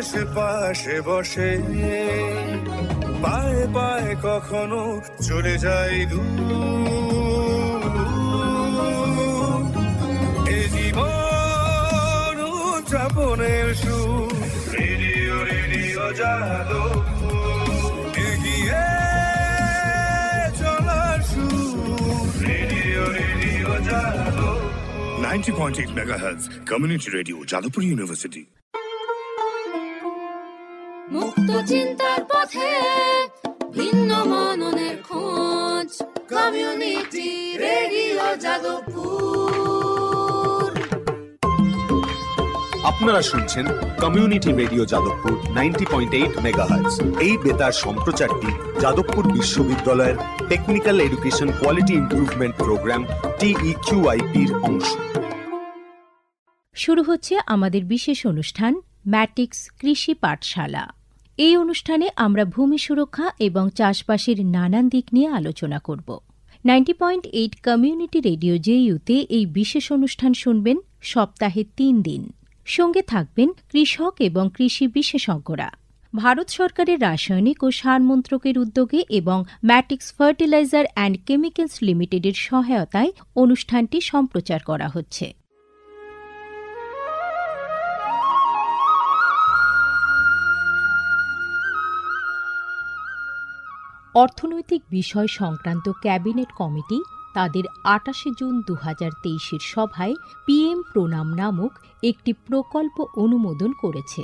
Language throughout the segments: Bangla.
এসে পাশে বসে, পায়ে পায়ে কখনো চলে যায় দূর। এ জীবন উদযাপনের সুর, রেডিও রেডিও যাদবপুর, এগিয়ে চলার সুর, radio radio Jadavpur. 90.8 megahertz community radio, Jadavpur university. মুক্ত চিন্তার পথে ভিন্ন মননের খোঁজ, কমিউনিটি রেডিও যাদবপুর। আপনারা শুনছেন কমিউনিটি রেডিও যাদবপুর 90.8 মেগাহার্টজ। এই বেতার সম্প্রচারটি যাদবপুর বিশ্ববিদ্যালয়ের technical education quality improvement programme TEQIP-র অংশ। শুরু হচ্ছে আমাদের বিশেষ অনুষ্ঠান ম্যাটিক্স কৃষি পাঠশালা। এই অনুষ্ঠানে আমরা ভূমি সুরক্ষা এবং চাষবাসের নানান দিক নিয়ে আলোচনা করব। 90.8 কমিউনিটি রেডিও JU-তে এই বিশেষ অনুষ্ঠান শুনবেন সপ্তাহে 3 দিন। সঙ্গে থাকবেন কৃষক এবং কৃষি বিশেষজ্ঞরা। ভারত সরকারের রাসায়নিক ও সার মন্ত্রকের উদ্যোগে এবং ম্যাটিক্স ফার্টিলাইজার অ্যান্ড কেমিক্যালস লিমিটেডের সহায়তায় অনুষ্ঠানটি সম্প্রচার করা হচ্ছে। অর্থনৈতিক বিষয় সংক্রান্ত ক্যাবিনেট কমিটি তাদের 28 জুন 2023 সভায় PM প্রণাম নামক একটি প্রকল্প অনুমোদন করেছে।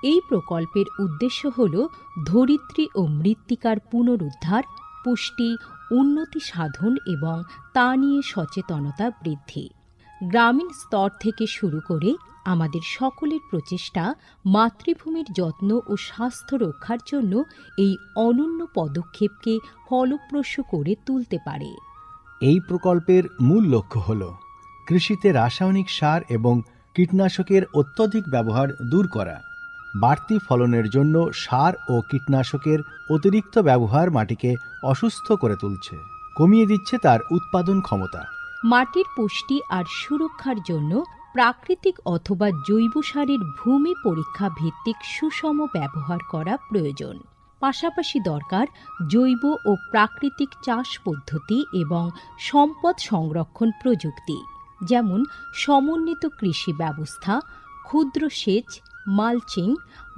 এই প্রকল্পের উদ্দেশ্য হল ধরিত্রী ও মৃত্তিকার পুনরুদ্ধার, পুষ্টি, উন্নতি সাধন এবং তা নিয়ে সচেতনতা বৃদ্ধি। গ্রামীণ স্তর থেকে শুরু করে আমাদের সকলের প্রচেষ্টা মাতৃভূমির যত্ন ও স্বাস্থ্য রক্ষার জন্য এই অনন্য পদক্ষেপকে ফলপ্রসূ করে তুলতে পারে। এই প্রকল্পের মূল লক্ষ্য হল কৃষিতে রাসায়নিক সার এবং কীটনাশকের অত্যধিক ব্যবহার দূর করা। বাড়তি ফলনের জন্য সার ও কীটনাশকের অতিরিক্ত ব্যবহার মাটিকে অসুস্থ করে তুলছে, কমিয়ে দিচ্ছে তার উৎপাদন ক্ষমতা। মাটির পুষ্টি আর সুরক্ষার জন্য প্রাকৃতিক অথবা জৈব সারের ভূমি পরীক্ষা ভিত্তিক সুষম ব্যবহার করা প্রয়োজন। পাশাপাশি দরকার জৈব ও প্রাকৃতিক চাষ পদ্ধতি এবং সম্পদ সংরক্ষণ প্রযুক্তি, যেমন সমন্বিত কৃষি ব্যবস্থা, ক্ষুদ্র সেচ, মালচিং,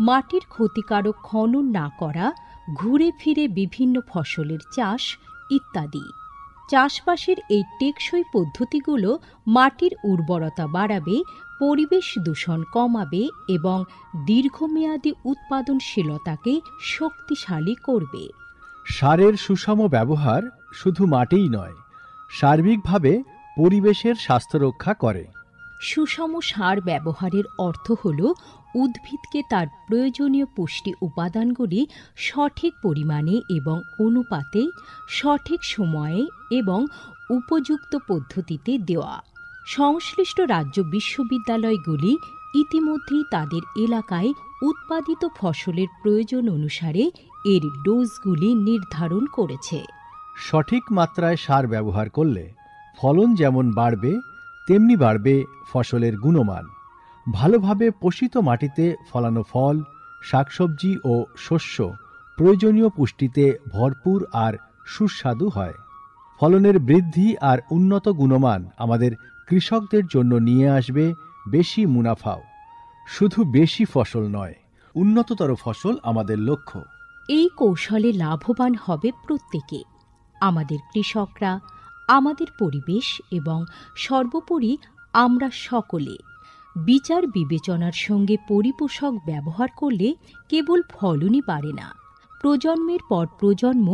মাটির ক্ষতিকারক খনন না করা, ঘুরে ফিরে বিভিন্ন ফসলের চাষ ইত্যাদি। চাষবাসের এই টেকসই পদ্ধতিগুলো মাটির উর্বরতা বাড়াবে, পরিবেশ দূষণ কমাবে এবং দীর্ঘমেয়াদী উৎপাদনশীলতাকে শক্তিশালী করবে। সারের সুষম ব্যবহার শুধু মাটিই নয়, সার্বিকভাবে পরিবেশের স্বাস্থ্য রক্ষা করে। সুষম সার ব্যবহারের অর্থ হল উদ্ভিদকে তার প্রয়োজনীয় পুষ্টি উপাদানগুলি সঠিক পরিমাণে এবং অনুপাতে, সঠিক সময়ে এবং উপযুক্ত পদ্ধতিতে দেওয়া। সংশ্লিষ্ট রাজ্য বিশ্ববিদ্যালয়গুলি ইতিমধ্যেই তাদের এলাকায় উৎপাদিত ফসলের প্রয়োজন অনুসারে এর ডোজগুলি নির্ধারণ করেছে। সঠিক মাত্রায় সার ব্যবহার করলে ফলন যেমন বাড়বে, তেমনি বাড়বে ফসলের গুণমান। ভালোভাবে পোষিত মাটিতে ফলানো ফল, শাকসবজি ও শস্য প্রয়োজনীয় পুষ্টিতে ভরপুর আর সুস্বাদু হয়। ফলনের বৃদ্ধি আর উন্নত গুণমান আমাদের কৃষকদের জন্য নিয়ে আসবে বেশি মুনাফাও। শুধু বেশি ফসল নয়, উন্নততর ফসল আমাদের লক্ষ্য। এই কৌশলে লাভবান হবে প্রত্যেকে, আমাদের কৃষকরা, আমাদের পরিবেশ এবং সর্বোপরি আমরা সকলে। বিচার বিবেচনার সঙ্গে পরিপোষক ব্যবহার করলে কেবল ফলনই বাড়ে না, প্রজন্মের পর প্রজন্ম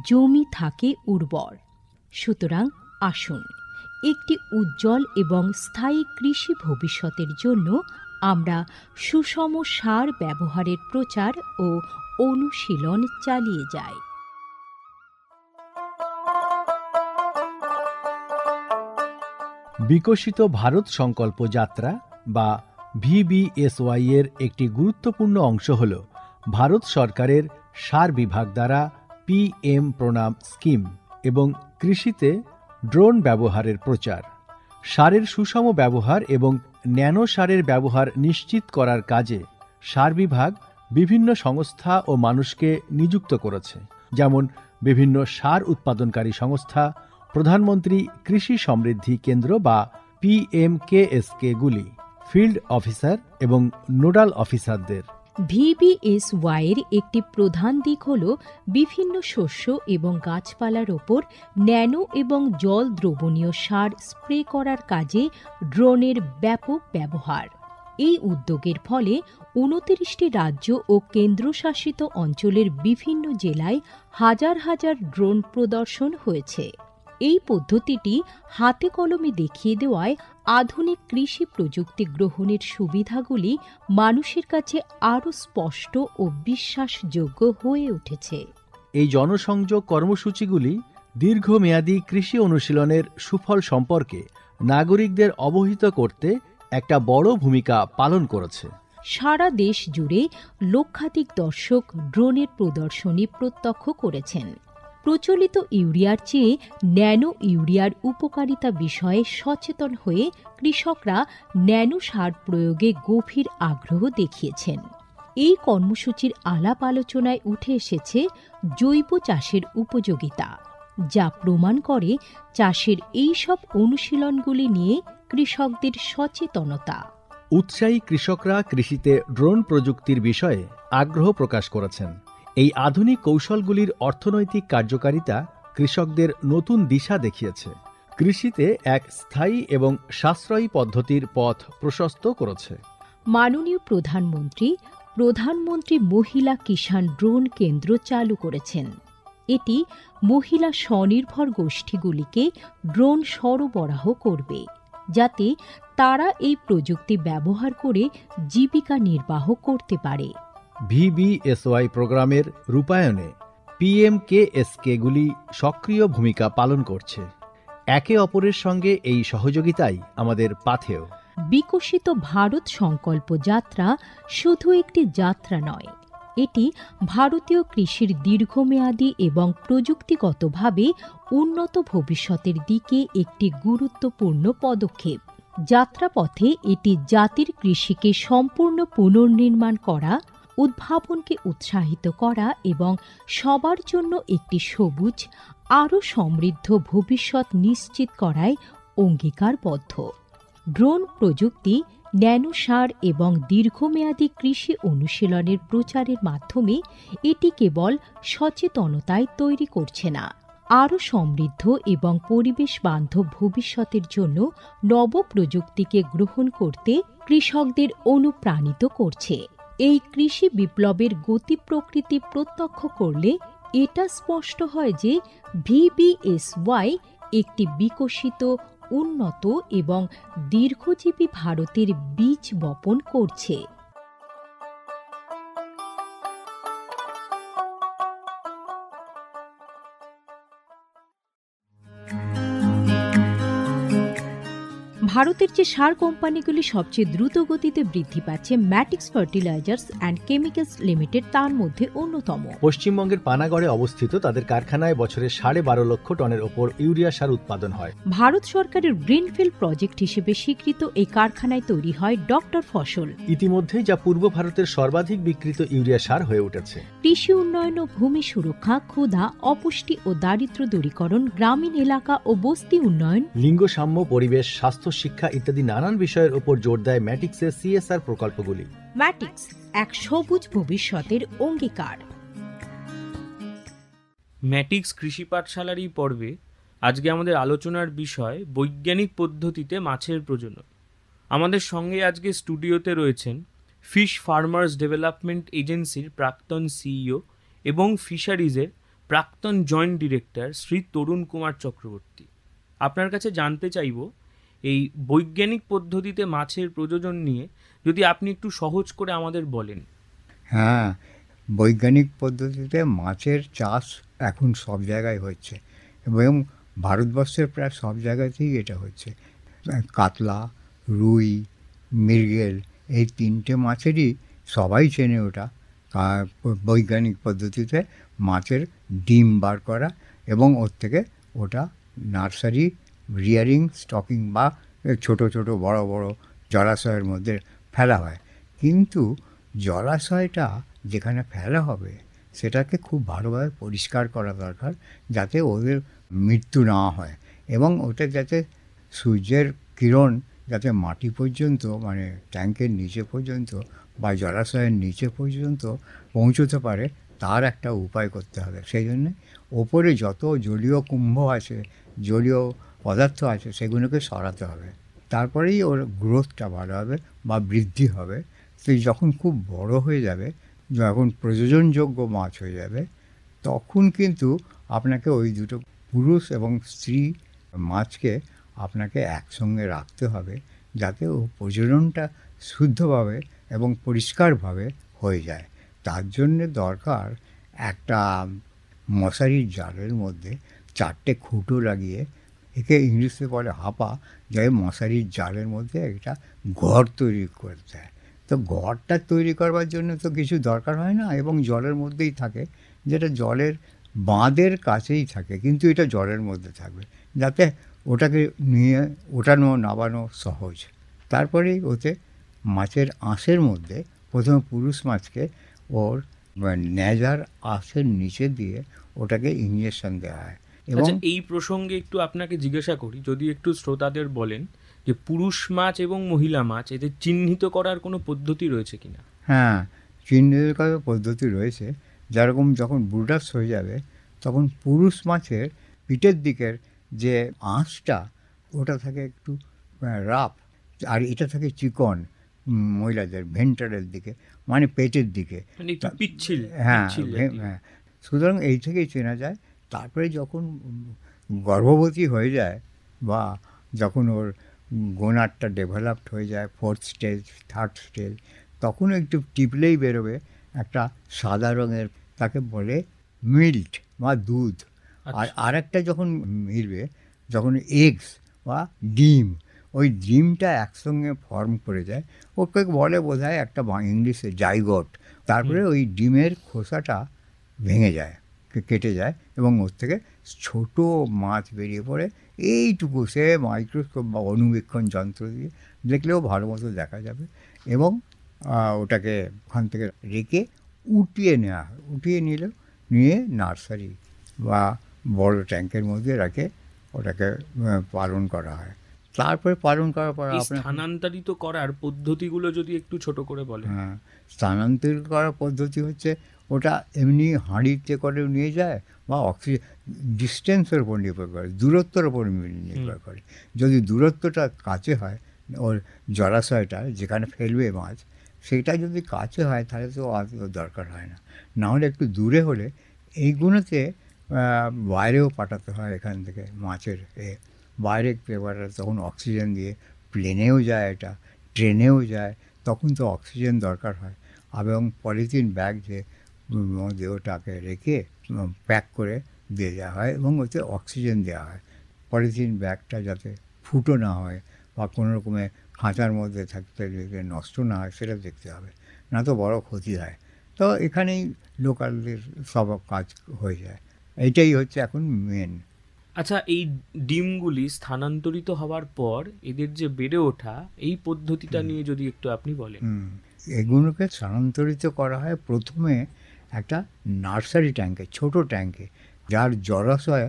জমি থাকে উর্বর। সুতরাং আসুন, একটি উজ্জ্বল এবং স্থায়ী কৃষি ভবিষ্যতের জন্য আমরা সুষম সার ব্যবহারের প্রচার ও অনুশীলন চালিয়ে যাই। বিকশিত ভারত সংকল্প যাত্রা বা VBSY এর একটি গুরুত্বপূর্ণ অংশ হল ভারত সরকারের সার বিভাগ দ্বারা PM প্রণাম স্কিম এবং কৃষিতে ড্রোন ব্যবহারের প্রচার। সারের সুষম ব্যবহার এবং ন্যানো সারের ব্যবহার নিশ্চিত করার কাজে সার বিভাগ বিভিন্ন সংস্থা ও মানুষকে নিযুক্ত করেছে, যেমন বিভিন্ন সার উৎপাদনকারী সংস্থা, প্রধানমন্ত্রী কৃষি সমৃদ্ধি কেন্দ্র বা PMKSK গুলি, ফিল্ড অফিসার এবং নোডাল অফিসারদের। VBSY এর একটি প্রধান দিক হল বিভিন্ন শস্য এবং গাছপালার ওপর ন্যানো এবং জল দ্রবণীয় সার স্প্রে করার কাজে ড্রোনের ব্যাপক ব্যবহার। এই উদ্যোগের ফলে 29টি রাজ্য ও কেন্দ্রশাসিত অঞ্চলের বিভিন্ন জেলায় হাজার হাজার ড্রোন প্রদর্শন হয়েছে। এই পদ্ধতিটি হাতে কলমে দেখিয়ে দেওয়ায় আধুনিক কৃষি প্রযুক্তি গ্রহণের সুবিধাগুলি মানুষের কাছে আরও স্পষ্ট ও বিশ্বাসযোগ্য হয়ে উঠেছে। এই জনসংযোগ কর্মসূচিগুলি দীর্ঘমেয়াদী কৃষি অনুশীলনের সুফল সম্পর্কে নাগরিকদের অবহিত করতে একটা বড় ভূমিকা পালন করেছে। সারা দেশ জুড়ে লক্ষাধিক দর্শক ড্রোনের প্রদর্শনী প্রত্যক্ষ করেছেন। প্রচলিত ইউরিয়ার চেয়ে ন্যানো ইউরিয়ার উপকারিতা বিষয়ে সচেতন হয়ে কৃষকরা ন্যানো সার প্রয়োগে গভীর আগ্রহ দেখিয়েছেন। এই কর্মসূচির আলাপ আলোচনায় উঠে এসেছে জৈব চাষের উপযোগিতা, যা প্রমাণ করে চাষের এই সব অনুশীলনগুলি নিয়ে কৃষকদের সচেতনতা। উৎসাহী কৃষকরা কৃষিতে ড্রোন প্রযুক্তির বিষয়ে আগ্রহ প্রকাশ করেছেন। এই আধুনিক কৌশলগুলির অর্থনৈতিক কার্যকারিতা কৃষকদের নতুন দিশা দেখিয়েছে, কৃষিতে এক স্থায়ী এবং সাশ্রয়ী পদ্ধতির পথ প্রশস্ত করেছে। মাননীয় প্রধানমন্ত্রী মহিলা কিষাণ ড্রোন কেন্দ্র চালু করেছেন। এটি মহিলা স্বনির্ভর গোষ্ঠীগুলিকে ড্রোন সরবরাহ করবে, যাতে তারা এই প্রযুক্তি ব্যবহার করে জীবিকা নির্বাহ করতে পারে। VBSY প্রোগ্রামের রূপায়ণে PMKSK গুলি সক্রিয় ভূমিকা পালন করছে। একে অপরের সঙ্গে এই সহযোগিতাই আমাদের পাথেয়। বিকশিত ভারত সংকল্প যাত্রা শুধু একটি যাত্রা নয়, এটি ভারতীয় কৃষির দীর্ঘমেয়াদী এবং প্রযুক্তিগতভাবে উন্নত ভবিষ্যতের দিকে একটি গুরুত্বপূর্ণ পদক্ষেপ। যাত্রাপথে এটি জাতির কৃষিকে সম্পূর্ণ পুনর্নির্মাণ করা, উদ্ভাবনকে উৎসাহিত করা এবং সবার জন্য একটি সবুজ, আরও সমৃদ্ধ ভবিষ্যৎ নিশ্চিত করায় অঙ্গীকারবদ্ধ। ড্রোন প্রযুক্তি, ন্যানো সার এবং দীর্ঘমেয়াদী কৃষি অনুশীলনের প্রচারের মাধ্যমে এটি কেবল সচেতনতায় তৈরি করছে না, আরও সমৃদ্ধ এবং পরিবেশ বান্ধব ভবিষ্যতের জন্য নব প্রযুক্তিকে গ্রহণ করতে কৃষকদের অনুপ্রাণিত করছে। এই কৃষি বিপ্লবের গতি প্রকৃতি প্রত্যক্ষ করলে এটা স্পষ্ট হয় যে VBSY একটি বিকশিত, উন্নত এবং দীর্ঘজীবী ভারতের বীজ বপন করছে। ভারতের যে সার কোম্পানিগুলি সবচেয়ে দ্রুত গতিতে বৃদ্ধি পাচ্ছে, ম্যাটিক্স ফার্টিলাইজার্স অ্যান্ড কেমিক্যালস লিমিটেড তার মধ্যে অন্যতম। পশ্চিমবঙ্গের পানাগড়ে অবস্থিত তাদের কারখানায় বছরে 12.5 লক্ষ টনের ওপর ইউরিয়া সার উৎপাদন হয়। ভারত সরকারের গ্রিনফিল্ড প্রজেক্ট হিসেবে স্বীকৃত এই কারখানায় তৈরি হয় ডক্টর ফসল। ইতিমধ্যে যা পূর্ব ভারতের সর্বাধিক বিক্রিত ইউরিয়া সার হয়ে উঠেছে। কৃষি উন্নয়ন ও ভূমি সুরক্ষা, ক্ষুধা, অপুষ্টি ও দারিদ্র্য দূরীকরণ, গ্রামীণ এলাকা ও বস্তি উন্নয়ন, লিঙ্গ সাম্য, পরিবেশ, স্বাস্থ্য, শিক্ষা ইত্যাদি নানান বিষয়ের উপর জোর দেয় ম্যাটিক্সের CSR প্রকল্পগুলি। ম্যাটিক্স এক সবুজ ভবিষ্যতের অঙ্গীকার। ম্যাটিক্স কৃষি পাঠশালার এই পর্বে আজকে আমাদের আলোচনার বিষয় বৈজ্ঞানিক পদ্ধতিতে মাছের প্রজনন। আমাদের সঙ্গে আজকে স্টুডিওতে রয়েছেন ফিশ ফার্মার্স ডেভেলপমেন্ট এজেন্সির প্রাক্তন CEO এবং ফিশারিজের প্রাক্তন জয়েন্ট ডিরেক্টর শ্রী তরুণ কুমার চক্রবর্তী। আপনার কাছে জানতে চাইব, এই বৈজ্ঞানিক পদ্ধতিতে মাছের প্রজনন নিয়ে যদি আপনি একটু সহজ করে আমাদের বলেন। হ্যাঁ, বৈজ্ঞানিক পদ্ধতিতে মাছের চাষ এখন সব জায়গায় হচ্ছে এবং ভারতবর্ষের প্রায় সব জায়গাতেই এটা হচ্ছে। কাতলা, রুই, মৃগেল, এই 3টে মাছেরই সবাই চেনে ওটা। বৈজ্ঞানিক পদ্ধতিতে মাছের ডিম বার করা এবং ওর থেকে ওটা নার্সারি, রিয়ারিং, স্টকিং বা ছোট ছোট বড় বড় জলাশয়ের মধ্যে ফেলা হয়। কিন্তু জলাশয়টা যেখানে ফেলা হবে সেটাকে খুব ভালোভাবে পরিষ্কার করা দরকার, যাতে ওদের মৃত্যু না হয়, এবং ওটা যাতে সূর্যের কিরণ যাতে মাটি পর্যন্ত, মানে ট্যাঙ্কের নিচে পর্যন্ত বা জলাশয়ের নিচে পর্যন্ত পৌঁছতে পারে, তার একটা উপায় করতে হবে। সেই জন্যে ওপরে যত জলীয় কুম্ভ আছে, জলীয় পদার্থ আছে, সেগুলোকে সরাতে হবে, তারপরেই ওর গ্রোথটা ভালো হবে বা বৃদ্ধি হবে। তো যখন খুব বড় হয়ে যাবে, যখন প্রযোজনযোগ্য মাছ হয়ে যাবে, তখন কিন্তু আপনাকে ওই দুটো পুরুষ এবং স্ত্রী মাছকে আপনাকে একসঙ্গে রাখতে হবে, যাতে ও প্রজননটা শুদ্ধভাবে এবং পরিষ্কারভাবে হয়ে যায়। তার জন্যে দরকার একটা মশারির জালের মধ্যে 4টে খুঁটো লাগিয়ে, একে ইংলিশে বলে হাপা, যাই মশারির জালের মধ্যে একটা ঘর তৈরি করতে হয়। তো ঘরটা তৈরি করবার জন্য তো কিছু দরকার হয় না, এবং জলের মধ্যেই থাকে, যেটা জলের বাঁধের কাছেই থাকে, কিন্তু এটা জলের মধ্যে থাকবে, যাতে ওটাকে নিয়ে ওঠানো নামানো সহজ। তারপরেই ওতে মাছের আঁশের মধ্যে প্রথমে পুরুষ মাছকে ওর নেজার আঁশের নিচে দিয়ে ওটাকে ইঞ্জেকশন দেওয়া হয়। এবং আচ্ছা, এই প্রসঙ্গে একটু আপনাকে জিজ্ঞাসা করি, যদি একটু শ্রোতাদের বলেন যে পুরুষ মাছ এবং মহিলা মাছ এদের চিহ্নিত করার কোনো পদ্ধতি রয়েছে কিনা? হ্যাঁ, চিহ্নিত করার পদ্ধতি রয়েছে। যেরকম যখন ব্রুডাস হয়ে যাবে, তখন পুরুষ মাছের পিঠের দিকের যে আঁশটা, ওটা থাকে একটু রাফ, আর এটা থাকে চিকন মহিলাদের ভেন্টারের দিকে, মানে পেটের দিকে। মানে একটু পিচ্ছিল। হ্যাঁ, পিচ্ছিল আর কি। হ্যাঁ। সুতরাং এই থেকেই চেনা যায়। তারপরে যখন গর্ভবতী হয়ে যায়, বা যখন ওর গোনাডটা ডেভেলপড হয়ে যায়, 4th স্টেজ 3rd স্টেজ, তখন একটু টিপলেই বেরোবে একটা সাদা রঙের, তাকে বলে মিল্ট বা দুধ। আর আরেকটা যখন মিলবে, যখন এগস বা ডিম, ওই ডিমটা একসঙ্গে ফর্ম করে যায়, ওকে বলে বোধহয় একটা ইংলিশে জাইগোট। তারপরে ওই ডিমের খোসাটা ভেঙে যায়, কেটে যায়, এবং ওর থেকে ছোট মাছ বেরিয়ে পড়ে। এইটুকু সে মাইক্রোস্কোপ বা অণুবীক্ষণ যন্ত্র দিয়ে দেখলেও ভালো মতো দেখা যাবে। এবং ওটাকে ওখান থেকে রেখে উঠিয়ে নেওয়া হয়। উঠিয়ে নিয়ে নার্সারি বা বড় ট্যাঙ্কের মধ্যে রেখে ওটাকে পালন করা হয়। তারপরে পালন করার পর এই আপনার স্থানান্তরিত করার পদ্ধতিগুলো যদি একটু ছোট করে বলেন। হ্যাঁ, স্থানান্তরিত করার পদ্ধতি হচ্ছে, ওটা এমনি হাঁড়িতে করে নিয়ে যায়, বা অক্সিজেন ডিস্টেন্সের উপর নির্ভর করে, দূরত্বের উপর নির্ভর করে। যদি দূরত্বটা কাছে হয়, ওর জলাশয়টা যেখানে ফেলবে মাছ, সেটা যদি কাছে হয়, তাহলে তো আর দরকার হয় না। নাহলে একটু দূরে হলে এইগুলোতে বাইরেও পাঠাতে হয়, এখান থেকে মাছের বাইরে পাঠাতে, তখন অক্সিজেন দিয়ে প্লেনেও যায়, এটা ট্রেনেও যায়, তখন তো অক্সিজেন দরকার হয়। এবং পলিথিন ব্যাগ যে দেহটাকে রেখে প্যাক করে দিয়ে দেওয়া হয়, এবং ওতে অক্সিজেন দেওয়া হয়। পলিথিন ব্যাগটা যাতে ফুটো না হয় বা কোনো রকমে খাঁচার মধ্যে থাকতে নষ্ট না হয়, সেটা দেখতে হবে, না তো বড় ক্ষতি হয়। তো এখানেই লোকালদের সব কাজ হয়ে যায়। এইটাই হচ্ছে এখন মেন। আচ্ছা, এই ডিমগুলি স্থানান্তরিত হওয়ার পর এদের যে বেড়ে ওঠা, এই পদ্ধতিটা নিয়ে যদি একটু আপনি বলেন। এগুলোকে স্থানান্তরিত করা হয় প্রথমে একটা নার্সারি ট্যাঙ্কে, ছোট ট্যাঙ্কে, যার জলাশয়ে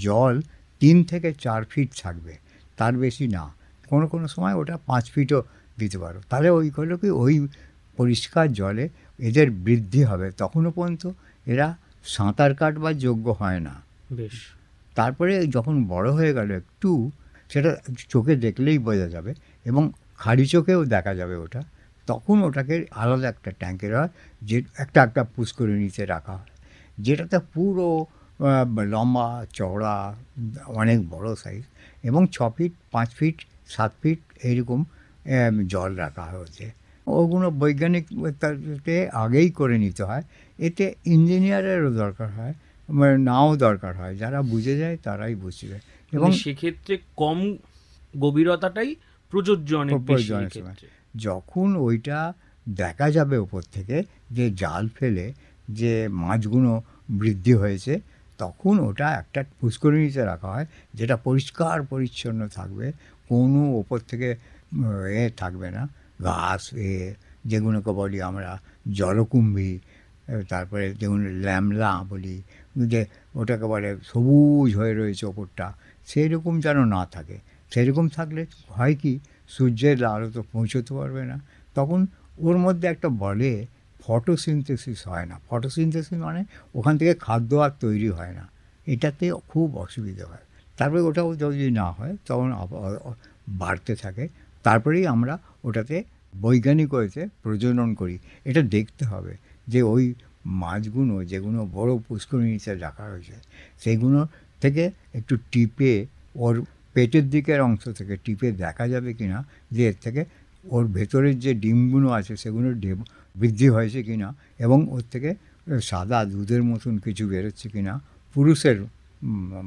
জল 3 থেকে 4 ফিট থাকবে, তার বেশি না। কোনো কোনো সময় ওটা 5 ফিটও দিতে পারো। তাহলে ওইগুলো কি ওই পরিষ্কার জলে এদের বৃদ্ধি হবে, তখনও পর্যন্ত এরা সাঁতার কাটবার যোগ্য হয় না। বেশ। তারপরে যখন বড় হয়ে গেল একটু, সেটা চোখে দেখলেই বোঝা যাবে, এবং খালি চোখেও দেখা যাবে ওটা, তখন ওটাকে আলাদা একটা ট্যাঙ্কের হয়, যে একটা পুষ্করিণীতে রাখা হয়, যেটাতে পুরো লম্বা চওড়া অনেক বড় সাইজ, এবং 6 ফিট 5 ফিট 7 ফিট এইরকম জল রাখা হয়েছে। ওগুলো বৈজ্ঞানিকতে আগেই করে নিতে হয়। এতে ইঞ্জিনিয়ারেরও দরকার হয়, নাও দরকার হয়, যারা বুঝে যায় তারাই বুঝবে। এবং সেক্ষেত্রে কম গভীরতাটাই প্রযোজ্য অনেক বেশি। যখন ওইটা দেখা যাবে ওপর থেকে, যে জাল ফেলে যে মাছগুলো বৃদ্ধি হয়েছে, তখন ওটা একটা পুষ্করিণীতে রাখা হয়, যেটা পরিষ্কার পরিচ্ছন্ন থাকবে, কোনো ওপর থেকে থাকবে না, ঘাস যেগুলোকে বলি আমরা জলকুম্ভী, তারপরে যেগুলো ল্যামলা বলি, যে ওটাকে বলে সবুজ হয়ে রয়েছে ওপরটা, সেই রকম যেন না থাকে। সেরকম থাকলে হয় কি, সূর্যের আলো তো পৌঁছতে পারবে না, তখন ওর মধ্যে একটা বলে ফটোসিনথেসিস হয় না। ফটোসিনথেসিস মানে ওখান থেকে খাদ্য আর তৈরি হয় না, এটাতে খুব অসুবিধা হয়। তারপরে ওটাও যদি না হয় তখন বাড়তে থাকে, তারপরেই আমরা ওটাতে বৈজ্ঞানিক হয়েছে প্রজনন করি। এটা দেখতে হবে যে ওই মাছগুলো যেগুলো বড় পুষ্করিণীতে রাখা হয়েছে সেগুলো থেকে একটু টিপে ওর পেটের দিকের অংশ থেকে টিপে দেখা যাবে কি না যে এর থেকে ওর ভেতরের যে ডিমগুলো আছে সেগুলো বৃদ্ধি হয়েছে কি না, এবং ওর থেকে সাদা দুধের মতন কিছু বেরোচ্ছে কি না পুরুষের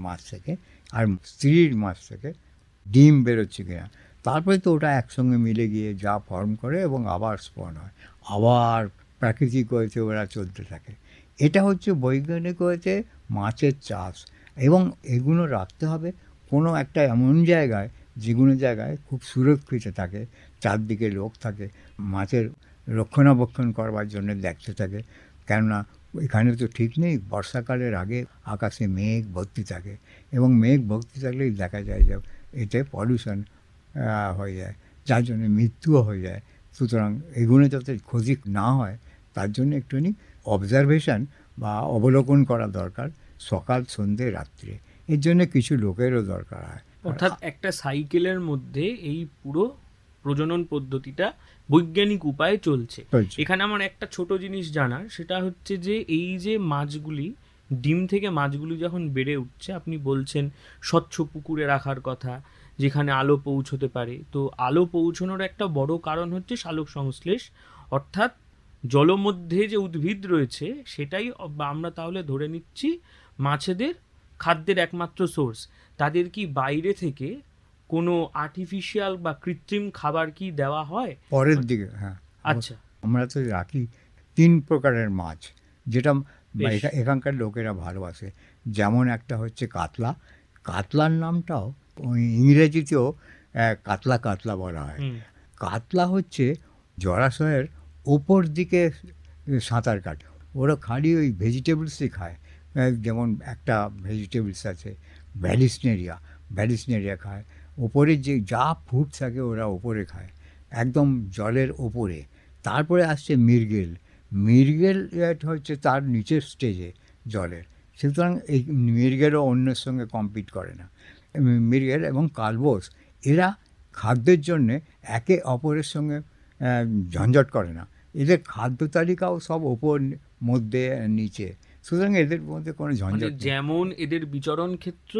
মাছ থেকে, আর স্ত্রীর মাছ থেকে ডিম বেরোচ্ছে কি না। তারপরে তো ওটা একসঙ্গে মিলে গিয়ে যা ফর্ম করে এবং আবার স্পন হয়, আবার প্রাকৃতিক হয়েছে ওরা চলতে থাকে। এটা হচ্ছে বৈজ্ঞানিক হয়েছে মাছের চাষ। এবং এগুলো রাখতে হবে কোনো একটা এমন জায়গায় যেগুলো জায়গায় খুব সুরক্ষিত থাকে, চারদিকে লোক থাকে, মাছের রক্ষণাবেক্ষণ করবার জন্য দেখতে থাকে। কেননা এখানে তো ঠিক নেই, বর্ষাকালের আগে আকাশে মেঘ ভর্তি থাকে, এবং মেঘ ভর্তি থাকলেই দেখা যায় যে এতে পলিউশন হয়ে যায়, যার জন্য মৃত্যুও হয়ে যায়। সুতরাং এগুলো যাতে ক্ষতি না হয় তার জন্য একটুখানি অবজারভেশন বা অবলোকন করা দরকার, সকাল সন্ধ্যে রাত্রে। এর জন্য কিছু লোকেরও দরকার হয়। অর্থাৎ একটা সাইকেলের মধ্যে এই পুরো প্রজনন পদ্ধতিটা বৈজ্ঞানিক উপায়ে চলছে। এখানে আমার একটা ছোট জিনিস জানার, সেটা হচ্ছে যে এই যে মাছগুলি ডিম থেকে মাছগুলি যখন বেড়ে উঠছে, আপনি বলছেন স্বচ্ছ পুকুরে রাখার কথা যেখানে আলো পৌঁছতে পারে। তো আলো পৌঁছানোর একটা বড় কারণ হচ্ছে সালোক সংশ্লেষ, অর্থাৎ জলমধ্যে যে উদ্ভিদ রয়েছে সেটাই আমরা তাহলে ধরে নিচ্ছি মাছেদের খাদ্যের একমাত্র সোর্স। তাদের কি বাইরে থেকে কোনো আর্টিফিশিয়াল বা কৃত্রিম খাবার কি দেওয়া হয় পরের দিকে? হ্যাঁ, আচ্ছা। আমরা তো রাখি 3 প্রকারের মাছ, যেটা এখানকার লোকেরা ভালোবাসে। যেমন একটা হচ্ছে কাতলা, কাতলার নামটাও ওই ইংরেজিতেও কাতলা কাতলা বলা হয়। কাতলা হচ্ছে জলাশয়ের ওপর দিকে সাঁতার কাটে, ওরা খালি ওই ভেজিটেবলসই খায়। যেমন একটা ভেজিটেবলস আছে ভ্যালিসনেরিয়া খায়, ওপরের যে যা ফুড থাকে ওরা ওপরে খায়, একদম জলের ওপরে। তারপরে আসছে মৃগেল হচ্ছে তার নিচের স্টেজে জলের, সুতরাং এই মৃগেলও অন্যের সঙ্গে কম্পিট করে না। মৃগেল এবং কালবোস এরা খাদ্যের জন্যে একে অপরের সঙ্গে ঝঞ্ঝট করে না, এদের খাদ্য তালিকাও সব ওপর মধ্যে নিচে, সুতরাং এদের মধ্যে কোনো ঝঞ্ঝট নেই। যেমন এদের বিচরণ ক্ষেত্র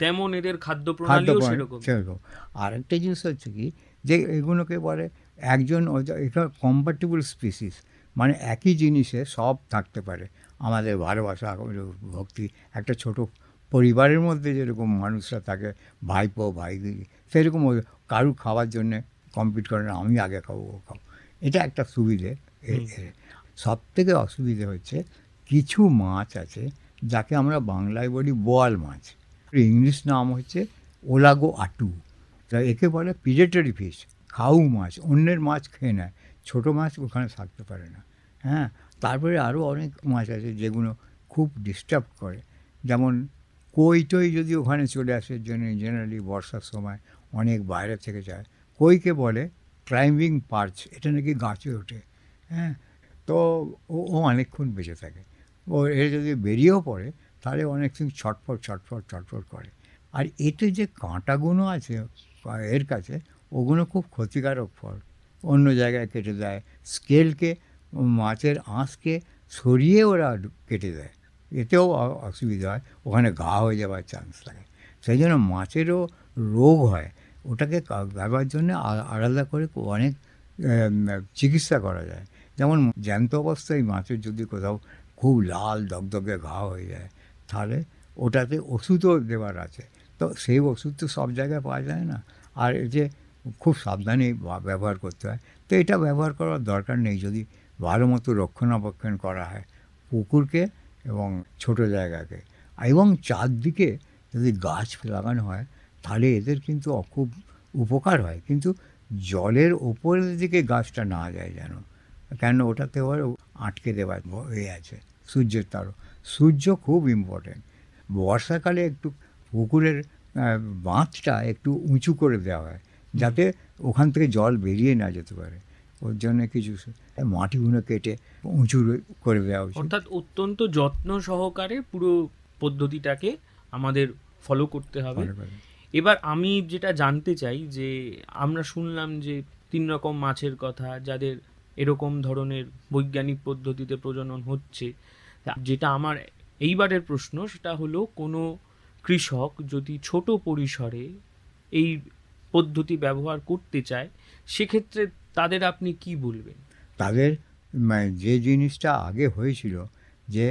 তেমন এদের খাদ্য প্রণালীও সেরকম। আর একটা জিনিস হচ্ছে কি, যে এগুলোকে বলে একজন এটা কম্প্যাটিবল স্পিসিস, মানে একই জিনিসে সব থাকতে পারে। আমাদের ভালোবাসা ভক্তি একটা ছোট পরিবারের মধ্যে যেরকম মানুষরা থাকে, ভাইপো ভাইদিদি, সেরকম কারু খাওয়ার জন্যে কম্পিট করে না, আমি আগে খাবো ও খাবো। এটা একটা সুবিধে। সব থেকে অসুবিধে হচ্ছে কিছু মাছ আছে যাকে আমরা বাংলায় বলি বোয়াল মাছ, ইংলিশ নাম হচ্ছে ওলাগো আটু। তা একে বলে প্রিডেটরি ফিশ, খাউ মাছ, অন্যের মাছ খেয়ে নেয়, ছোটো মাছ ওখানে থাকতে পারে না। হ্যাঁ, তারপরে আরও অনেক মাছ আছে যেগুলো খুব ডিস্টার্ব করে, যেমন কই টই যদি ওখানে চলে আসে, জেনারেলি বর্ষার সময় অনেক বাইরে থেকে যায়। কইকে বলে ক্লাইম্বিং পার্চ, এটা নাকি গাছে ওঠে। হ্যাঁ, তো ও অনেকক্ষণ বেঁচে থাকে। ও এর যদি বেরিয়েও পড়ে তাহলে অনেক ছটফট করে। আর এতে যে কাঁটাগুলো আছে এর কাছে, ওগুলো খুব ক্ষতিকারক ফল, অন্য জায়গায় কেটে দেয়। স্কেলকে, মাছের আঁশকে সরিয়ে ওরা কেটে দেয়, এতেও অসুবিধা হয়, ওখানে ঘা হয়ে যাওয়ার চান্স থাকে। সেই জন্য মাছেরও রোগ হয়, ওটাকে দেওয়ার জন্য আলাদা করে অনেক চিকিৎসা করা যায়। যেমন জ্যান্ত অবস্থায় মাছের যদি কোথাও খুব লাল দগদগে ঘা হয়ে যায়, তাহলে ওটাতে ওষুধও দেওয়ার আছে। তো সেই ওষুধ তো সব জায়গায় পাওয়া যায় না, আর এই যে খুব সাবধানে ব্যবহার করতে হয়। তো এটা ব্যবহার করার দরকার নেই যদি ভালো মতো রক্ষণাবেক্ষণ করা হয় পুকুরকে এবং ছোট জায়গাকে। এবং চারদিকে যদি গাছ লাগানো হয় তাহলে এদের কিন্তু খুব উপকার হয়, কিন্তু জলের ওপরের দিকে গাছটা না যায় যেন, কেন ওটাতে ওর আটকে দেওয়ার হয়ে আছে সূর্যের তারও। সূর্য খুব ইম্পর্টেন্ট। বর্ষাকালে একটু পুকুরের বাঁধটা একটু উঁচু করে দেওয়া হয় যাতে ওখান থেকে জল বেরিয়ে না যেতে পারে, ওর জন্য কিছু মাটিগুলো কেটে উঁচু করে দেওয়া উচিত। অর্থাৎ অত্যন্ত যত্ন সহকারে পুরো পদ্ধতিটাকে আমাদের ফলো করতে হবে। এবার আমি যেটা জানতে চাই যে আমরা শুনলাম যে 3 রকম মাছের কথা যাদের এরকম ধরনের বৈজ্ঞানিক পদ্ধতিতে প্রজনন হচ্ছে। যেটা আমার এইবারের প্রশ্ন সেটা হলো, কোনো কৃষক যদি ছোট পরিসরে এই পদ্ধতি ব্যবহার করতে চায় সেক্ষেত্রে তাদের আপনি কি বলবেন? তাদের যে জিনিসটা আগে হয়েছিল যে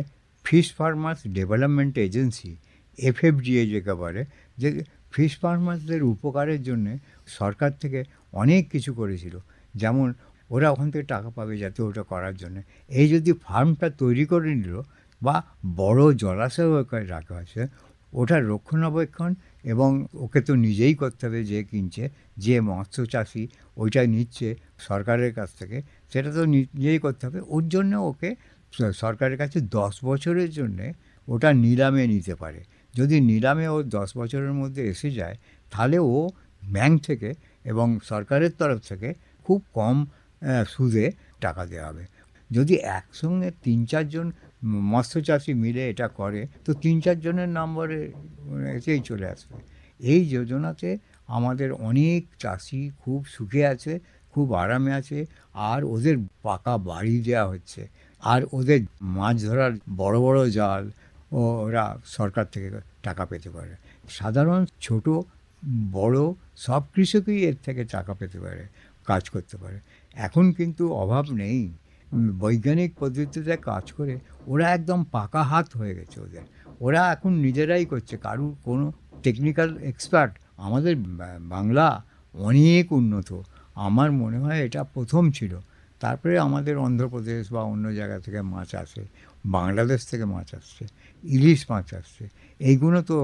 fish farmers development agency, FFDA যেটা বলে, যে ফিশ ফার্মার্সদের উপকারের জন্য সরকার থেকে অনেক কিছু করেছিল। যেমন ওরা ওখান থেকে টাকা পাবে যাতে ওটা করার জন্য। এই যদি ফার্মটা তৈরি করে নিল বা বড় জলাশয় রাখা আছে, ওটার রক্ষণাবেক্ষণ এবং ওকে তো নিজেই করতে হবে, যে কিনছে, যে মৎস্য চাষি ওইটা নিচ্ছে সরকারের কাছ থেকে, সেটা তো নিজেই করতে হবে। ওর জন্য ওকে সরকারের কাছে 10 বছরের জন্যে ওটা নিলামে নিতে পারে। যদি নিলামে ও 10 বছরের মধ্যে এসে যায় তাহলে ও ব্যাংক থেকে এবং সরকারের তরফ থেকে খুব কম সুদে টাকা দেওয়া হবে। যদি একসঙ্গে 3-4 জন মৎস্য চাষি মিলে এটা করে তো 3-4 জনের নম্বরে এতেই চলে আসবে। এই যোজনাতে আমাদের অনেক চাষি খুব সুখে আছে, খুব আরামে আছে, আর ওদের পাকা বাড়ি দেওয়া হচ্ছে, আর ওদের মাছ ধরার বড় বড় জাল ওরা সরকার থেকে টাকা পেতে পারে। সাধারণ ছোট বড় সব কৃষকই এর থেকে টাকা পেতে পারে, কাজ করতে পারে। এখন কিন্তু অভাব নেই, বৈজ্ঞানিক পদ্ধতিতে কাজ করে ওরা একদম পাকা হাত হয়ে গেছে ওদের। ওরা এখন নিজেরাই করছে, কারুর কোনো টেকনিক্যাল এক্সপার্ট। আমাদের বাংলা অনেক উন্নত, আমার মনে হয় এটা প্রথম ছিল। তারপরে আমাদের অন্ধ্রপ্রদেশ বা অন্য জায়গা থেকে মাছ আসে, বাংলাদেশ থেকে মাছ আসছে, ইলিশ মাছ আসছে। এইগুলো তো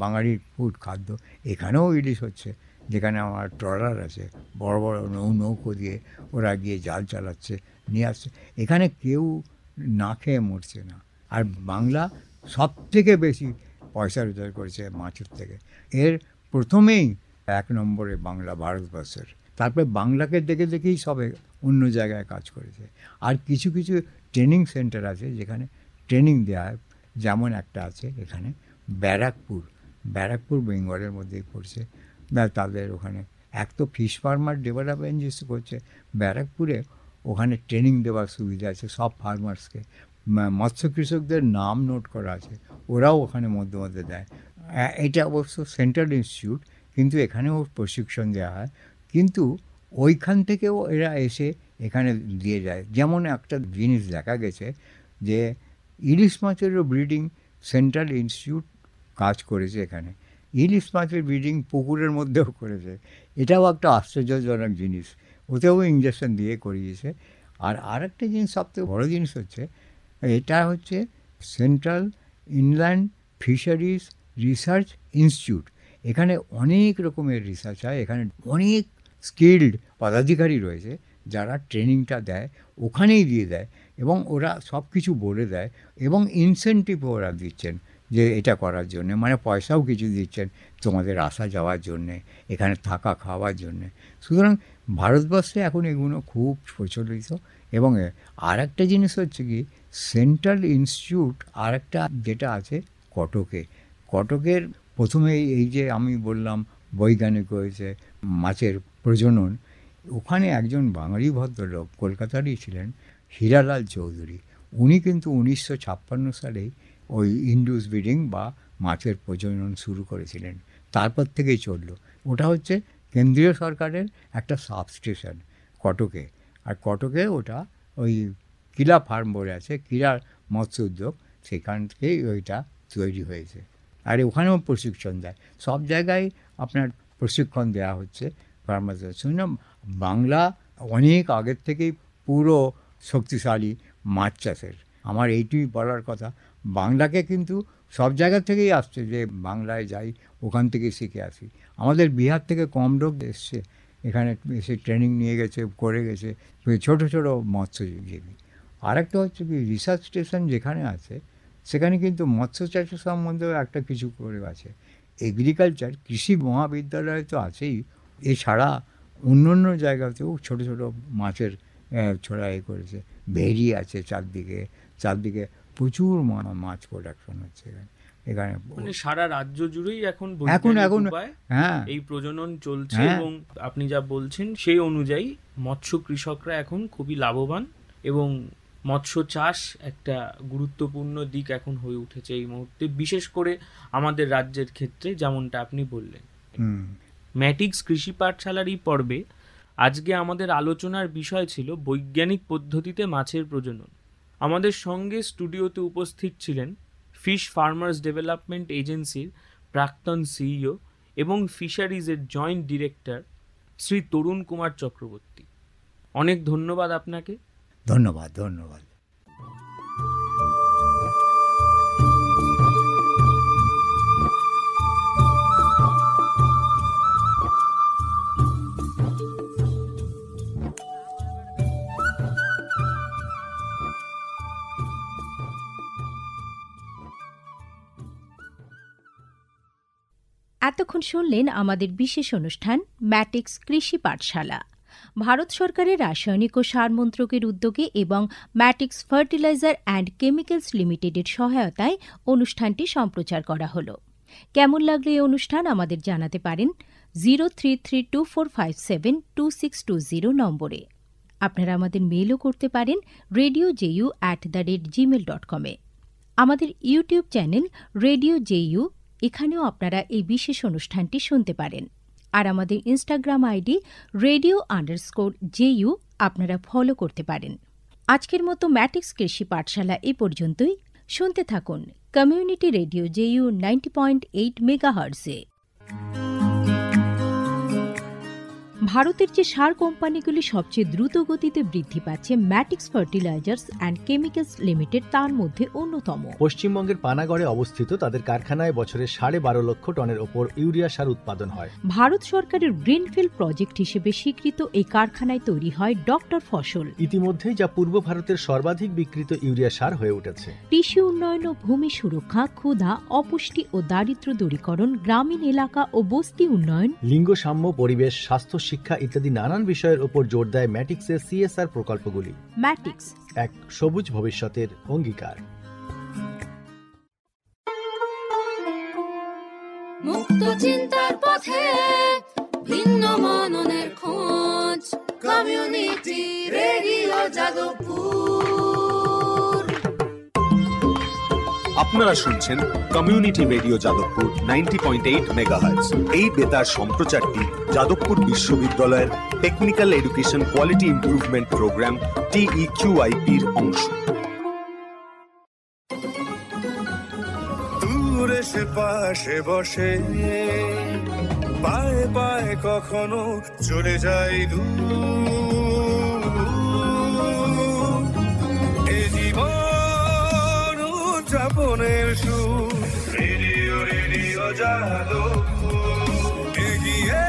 বাঙালির ফুড খাদ্য। এখানেও ইলিশ হচ্ছে, যেখানে আমার ট্রলার আছে, বড় বড় নৌকো দিয়ে ওরা গিয়ে জাল চালাচ্ছে, নিয়ে আসছে। এখানে কেউ না খেয়ে মরছে না। আর বাংলা সব থেকে বেশি পয়সা রোজগার করেছে মাছের থেকে। এর প্রথমেই 1 নম্বরে বাংলা ভারতবর্ষের। তারপরে বাংলাকে দেখে দেখেই সবে অন্য জায়গায় কাজ করেছে। আর কিছু কিছু ট্রেনিং সেন্টার আছে যেখানে ট্রেনিং দেওয়া হয়, যেমন একটা আছে এখানে ব্যারাকপুর বেঙ্গলের মধ্যেই পড়ছে। তাদের ওখানে এক তো ফিশ ফার্মার ডেভেলপমেন্ট এজেন্সি করছে ব্যারাকপুরে, ওখানে ট্রেনিং দেওয়ার সুবিধা আছে সব ফার্মার্সকে। মৎস্য কৃষকদের নাম নোট করা আছে, ওরাও ওখানে মধ্যে মধ্যে দেয়। এটা অবশ্য সেন্ট্রাল ইনস্টিটিউট, কিন্তু এখানেও প্রশিক্ষণ দেওয়া হয়। কিন্তু ওইখান থেকেও এরা এসে এখানে দিয়ে যায়। যেমন একটা জিনিস দেখা গেছে যে ইলিশ মাছেরও ব্রিডিং সেন্ট্রাল ইনস্টিটিউট কাজ করেছে এখানে। ইলিশ মাছের ব্রিডিং পুকুরের মধ্যেও করেছে। এটাও একটা আশ্চর্যজনক জিনিস, ওতেও ইঞ্জেকশন দিয়ে করিয়েছে। আর একটা জিনিস, সবথেকে বড় জিনিস হচ্ছে, এটা হচ্ছে central inland fisheries research institute. এখানে অনেক রকমের রিসার্চ হয়, এখানে অনেক স্কিল্ড পদাধিকারী রয়েছে যারা ট্রেনিংটা দেয়, ওখানেই দিয়ে দেয়, এবং ওরা সব কিছু বলে দেয়, এবং ইনসেন্টিভও ওরা দিচ্ছেন যে এটা করার জন্যে, মানে পয়সাও কিছু দিচ্ছেন তোমাদের আসা যাওয়ার জন্যে, এখানে থাকা খাওয়ার জন্যে। সুতরাং ভারতবর্ষে এখন এগুলো খুব প্রচলিত। এবং আর একটা জিনিস হচ্ছে কি, সেন্ট্রাল ইনস্টিটিউট আর একটা যেটা আছে কটকের প্রথমে এই যে আমি বললাম বৈজ্ঞানিক হয়েছে মাছের প্রজনন, ওখানে একজন বাঙালি ভদ্রলোক কলকাতারই ছিলেন, হীরালাল চৌধুরী। উনি কিন্তু 1956 সালেই ওই ইন্ডিউস ব্রিডিং বা মাছের প্রজনন শুরু করেছিলেন। তারপর থেকেই চললো। ওটা হচ্ছে কেন্দ্রীয় সরকারের একটা সাবস্টেশন কটকে। আর কটকে ওটা ওই কিলা ফার্ম বলে আছে, কিলা মৎস্য উদ্যোগ, সেখান থেকেই ওইটা তৈরি হয়েছে। আর ওখানেও প্রশিক্ষণ দেয়, সব জায়গায় আপনার প্রশিক্ষণ দেওয়া হচ্ছে ফার্মারদের। শুনলাম বাংলা অনেক আগের থেকেই পুরো শক্তিশালী মাছ চাষের। আমার এইটুই বলার কথা, বাংলাকে কিন্তু সব জায়গা থেকেই আসছে, যে বাংলায় যাই ওখান থেকেই শিখে আসি। আমাদের বিহার থেকে কম লোক এসছে এখানে এসে ট্রেনিং নিয়ে গেছে, করে গেছে ছোটো ছোটো মৎস্যজীবী। আরেকটা হচ্ছে কি রিসার্চ স্টেশন যেখানে আছে সেখানে কিন্তু মৎস্য চাষের সম্বন্ধেও একটা কিছু করে আছে। এগ্রিকালচার কৃষি মহাবিদ্যালয় তো আছেই, এছাড়া অন্য অন্য জায়গাতেও ছোটো ছোটো মাছের ছোড়া করেছে। ভেরি আছে চারদিকে প্রচুর মাছ প্রোডাকশন হচ্ছে এখানে। মানে সারা রাজ্য জুড়েই এখন হ্যাঁ এই প্রজনন চলছে এবং আপনি যা বলছেন সেই অনুযায়ী মৎস্য কৃষকরা এখন খুবই লাভবান এবং মৎস্য চাষ একটা গুরুত্বপূর্ণ দিক এখন হয়ে উঠেছে এই মুহূর্তে, বিশেষ করে আমাদের রাজ্যের ক্ষেত্রে যেমনটা আপনি বললেন। ম্যাটিক্স কৃষি পাঠশালার এই পর্বে আজকে আমাদের আলোচনার বিষয় ছিল বৈজ্ঞানিক পদ্ধতিতে মাছের প্রজনন। আমাদের সঙ্গে স্টুডিওতে উপস্থিত ছিলেন ফিশ ফার্মার্স ডেভেলপমেন্ট এজেন্সির প্রাক্তন সিইও এবং ফিশারিজের জয়েন্ট ডিরেক্টর শ্রী তরুণ কুমার চক্রবর্তী। অনেক ধন্যবাদ আপনাকে। ধন্যবাদ। এতক্ষণ শুনলেন আমাদের বিশেষ অনুষ্ঠান ম্যাটিক্স কৃষি পাঠশালা। ভারত সরকারের রাসায়নিক ও সার মন্ত্রকের উদ্যোগে এবং ম্যাটিক্স ফার্টিলাইজার অ্যান্ড কেমিক্যালস লিমিটেডের সহায়তায় অনুষ্ঠানটি সম্প্রচার করা হলো। কেমন লাগলো এই অনুষ্ঠান আমাদের জানাতে পারেন 0332457260 নম্বরে। আপনারা আমাদের মেলও করতে পারেন radio.ju@gmail.com এ। আমাদের ইউটিউব চ্যানেল রেডিও জেইউ, এখানেও আপনারা এই বিশেষ অনুষ্ঠানটি শুনতে পারেন। আর আমাদের ইনস্টাগ্রাম আইডি radio_JU আপনারা ফলো করতে পারেন। আজকের মতো ম্যাটিক্স কৃষি পাঠশালা এই পর্যন্তই। শুনতে থাকুন কমিউনিটি রেডিও জেইউ 90.8 মেগাহার্টজে। ভারতের যে সার কোম্পানিগুলি সবচেয়ে দ্রুত গতিতে বৃদ্ধি পাচ্ছে ম্যাটিক্স ফার্টিলাইজার্স অ্যান্ড কেমিক্যালস লিমিটেড তার মধ্যে অন্যতম। পশ্চিমবঙ্গের পানাগড়ে অবস্থিত তাদের কারখানায় বছরে 12.5 লক্ষ টনের ওপর ইউরিয়া সার উৎপাদন হয়। ভারত সরকারের গ্রিনফিল্ড প্রজেক্ট হিসেবে স্বীকৃত এই কারখানায় তৈরি হয় ডক্টর ফসল। ইতিমধ্যেই যা পূর্ব ভারতের সর্বাধিক বিক্রিত ইউরিয়া সার হয়ে উঠেছে। কৃষি উন্নয়ন ও ভূমি সুরক্ষা, ক্ষুধা, অপুষ্টি ও দারিদ্র্য দূরীকরণ, গ্রামীণ এলাকা ও বস্তি উন্নয়ন, লিঙ্গ সাম্য, পরিবেশ, স্বাস্থ্য, শিক্ষা ইত্যাদি নানান বিষয়ের উপর জোর দেয় ম্যাটিক্সের সিএসআর প্রকল্পগুলি। ম্যাটিক্স এক সবুজ ভবিষ্যতের অঙ্গীকার। মুক্ত চিন্তার পথে ভিন্ন মননের খোঁজ, কমিউনিটি রেডিও যাদবপুর। আপনারা শুনছেন কমিউনিটি রেডিও যাদবপুর 90.8 মেগাহার্টজ। এই বেতার সম্প্রচারটি যাদবপুর বিশ্ববিদ্যালয়ের technical education quality improvement programme TEQIP-র অংশ। দূরে সে পাশে বসে পায়ে পায়ে কখনো চলে যায় দূর। এ জীবন উদযাপনের সুর, রেডিও যাদবপুর। এগিয়ে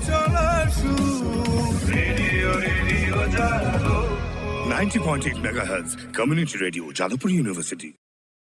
চলার সুর, radio Jadavpur 90.8 megahertz community radio Jadavpur university.